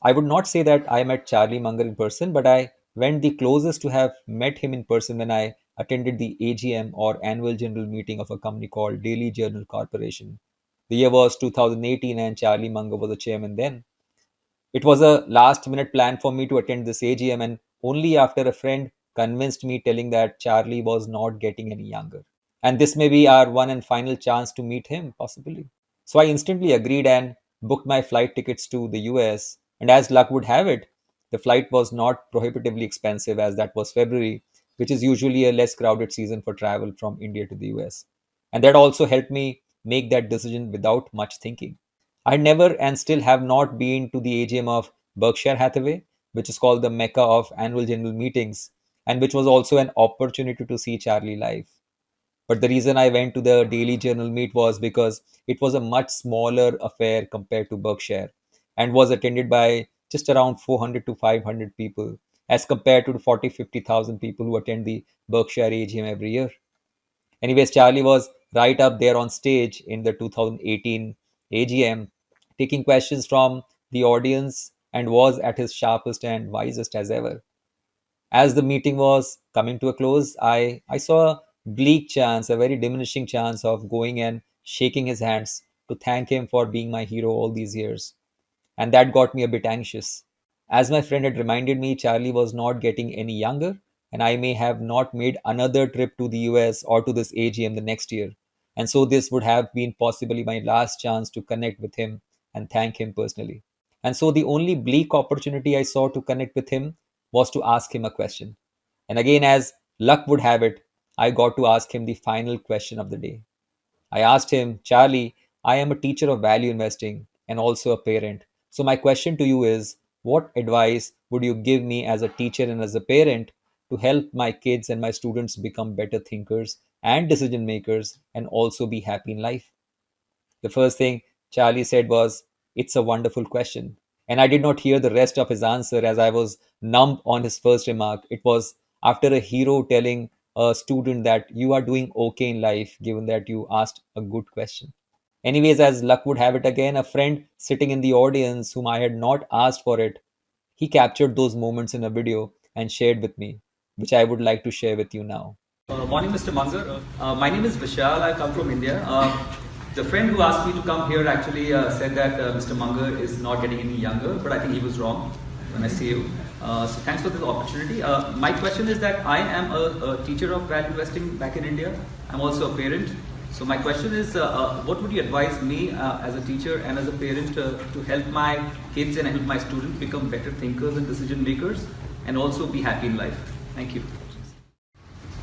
I would not say that I met Charlie Munger in person, but I went the closest to have met him in person when I attended the AGM or annual general meeting of a company called Daily Journal Corporation. The year was 2018 and Charlie Munger was the chairman then. It was a last minute plan for me to attend this AGM, and only after a friend convinced me, telling that Charlie was not getting any younger. And this may be our one and final chance to meet him, possibly. So I instantly agreed and booked my flight tickets to the US. And as luck would have it, the flight was not prohibitively expensive, as that was February, which is usually a less crowded season for travel from India to the US. And that also helped me make that decision without much thinking. I never and still have not been to the AGM of Berkshire Hathaway, which is called the Mecca of annual general meetings, and which was also an opportunity to see Charlie live. But the reason I went to the Daily Journal meet was because it was a much smaller affair compared to Berkshire and was attended by just around 400 to 500 people as compared to the 40-50,000 people who attend the Berkshire AGM every year. Anyways, Charlie was right up there on stage in the 2018 AGM, taking questions from the audience and was at his sharpest and wisest as ever. As the meeting was coming to a close, I saw a bleak chance, a very diminishing chance of going and shaking his hands to thank him for being my hero all these years. And that got me a bit anxious. As my friend had reminded me, Charlie was not getting any younger, and I may have not made another trip to the US or to this AGM the next year. And so this would have been possibly my last chance to connect with him and thank him personally. And so the only bleak opportunity I saw to connect with him was to ask him a question. And again, as luck would have it, I got to ask him the final question of the day. I asked him, Charlie, I am a teacher of value investing and also a parent. So, my question to you is, what advice would you give me as a teacher and as a parent to help my kids and my students become better thinkers and decision makers and also be happy in life? The first thing Charlie said was, it's a wonderful question. And I did not hear the rest of his answer as I was numb on his first remark. It was after a hero telling a student that you are doing okay in life given that you asked a good question. Anyways, as luck would have it again, a friend sitting in the audience whom I had not asked for it, he captured those moments in a video and shared with me, which I would like to share with you now. Morning, Mr. Munger. My name is Vishal. I come from India. The friend who asked me to come here actually said that Mr. Munger is not getting any younger, but I think he was wrong when I see you. So thanks for this opportunity. My question is that I am a teacher of value investing back in India. I'm also a parent. So my question is, what would you advise me as a teacher and as a parent to help my kids and help my students become better thinkers and decision makers and also be happy in life? Thank you.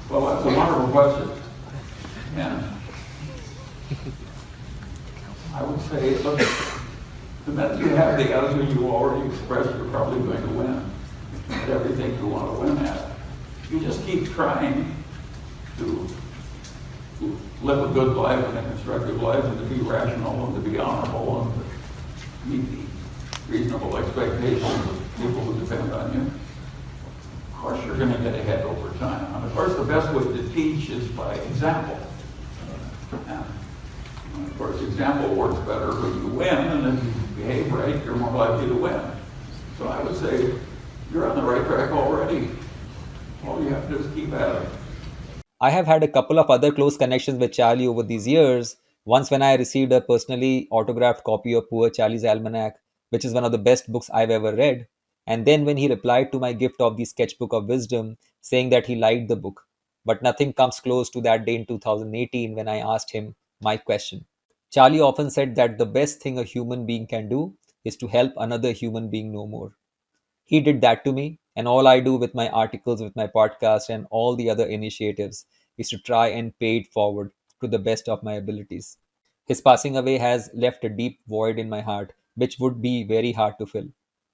Well, that's a wonderful question. And I would say, look, the minute you have the answer you already expressed, you're probably going to win at everything you want to win at. You just keep trying to live a good life and a constructive life and to be rational and to be honorable and to meet the reasonable expectations of people who depend on you. Of course, you're going to get ahead over time. And of course, the best way to teach is by example. And of course, example works better when you win, and if you behave right, you're more likely to win. So I would say you're on the right track already. All you have to do is keep at it. I have had a couple of other close connections with Charlie over these years. Once, when I received a personally autographed copy of Poor Charlie's Almanac, which is one of the best books I've ever read. And then, when he replied to my gift of the Sketchbook of Wisdom, saying that he liked the book. But nothing comes close to that day in 2018 when I asked him my question. Charlie often said that the best thing a human being can do is to help another human being know more. He did that to me, and all I do with my articles, with my podcast, and all the other initiatives is to try and pay it forward to the best of my abilities. His passing away has left a deep void in my heart, which would be very hard to fill.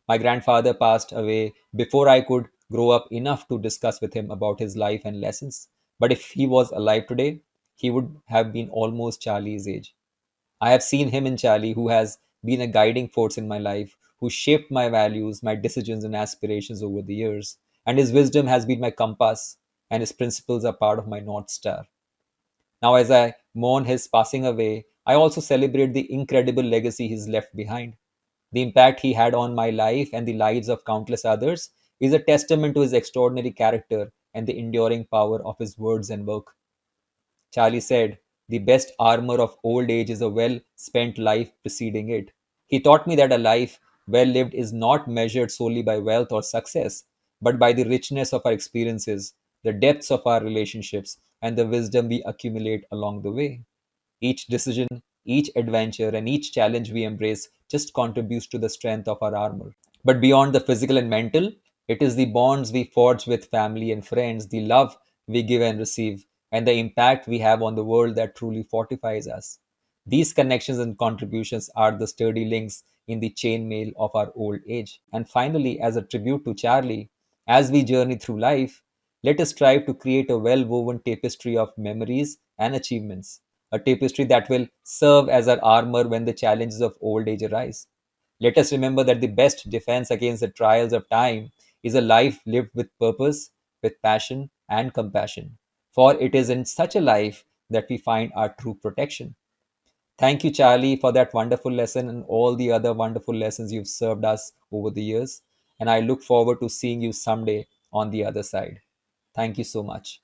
My grandfather passed away before I could grow up enough to discuss with him about his life and lessons. But if he was alive today, he would have been almost Charlie's age. I have seen him in Charlie, who has been a guiding force in my life, who shaped my values, my decisions, and aspirations over the years. And his wisdom has been my compass, and his principles are part of my North Star. Now, as I mourn his passing away, I also celebrate the incredible legacy he's left behind. The impact he had on my life and the lives of countless others is a testament to his extraordinary character and the enduring power of his words and work. Charlie said, "The best armor of old age is a well spent life preceding it." He taught me that a life well lived is not measured solely by wealth or success, but by the richness of our experiences, the depths of our relationships, and the wisdom we accumulate along the way. Each decision, each adventure, and each challenge we embrace just contributes to the strength of our armor. But beyond the physical and mental, it is the bonds we forge with family and friends, the love we give and receive, and the impact we have on the world that truly fortifies us. These connections and contributions are the sturdy links in the chainmail of our old age. And finally, as a tribute to Charlie, as we journey through life, let us strive to create a well woven tapestry of memories and achievements, a tapestry that will serve as our armor when the challenges of old age arise. Let us remember that the best defense against the trials of time is a life lived with purpose, with passion, and compassion. For it is in such a life that we find our true protection. Thank you, Charlie, for that wonderful lesson and all the other wonderful lessons you've served us over the years. And I look forward to seeing you someday on the other side. Thank you so much.